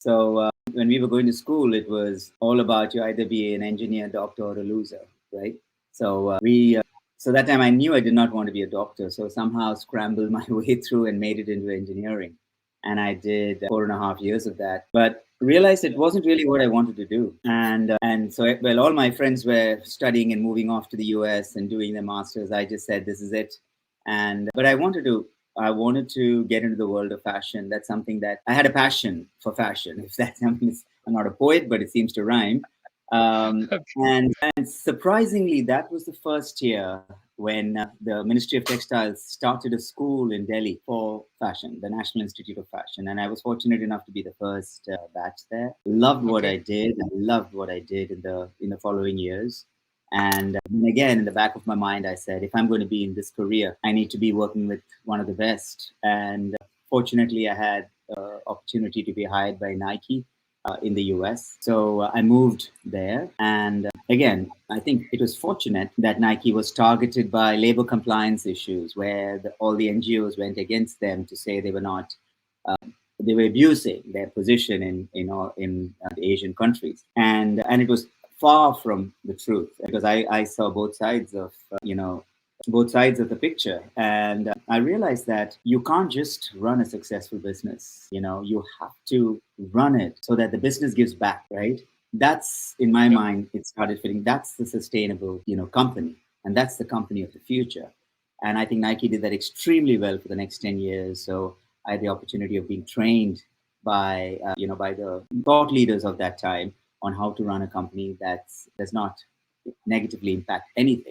So when we were going to school, it was all about you either be an engineer, doctor, or a loser, right? So that time I knew I did not want to be a doctor. So somehow scrambled my way through and made it into engineering. And I did 4.5 years of that, but realized it wasn't really what I wanted to do. And so, well, all my friends were studying and moving off to the US and doing their masters. I just said, this is it. But I wanted to get into the world of fashion. That's something that I had a passion for fashion. If that something is, I'm not a poet, but it seems to rhyme. Um, Okay. and surprisingly, that was the first year when the Ministry of Textiles started a school in Delhi for fashion, the National Institute of Fashion. And I was fortunate enough to be the first batch there. Loved what I Okay. did. I loved what I did in the following years. And again, in the back of my mind, I said, if I'm going to be in this career, I need to be working with one of the best. And fortunately, I had opportunity to be hired by Nike in the US. So I moved there. And again, I think it was fortunate that Nike was targeted by labor compliance issues, where all the NGOs went against them to say they were not. They were abusing their position in the Asian countries, and it was far from the truth because I saw both sides of the picture. And I realized that you can't just run a successful business. You have to run it so that the business gives back, right? That's in my Yep. mind, it started fitting. That's the sustainable, company. And that's the company of the future. And I think Nike did that extremely well for the next 10 years. So I had the opportunity of being trained by the thought leaders of that time on how to run a company that does not negatively impact anything.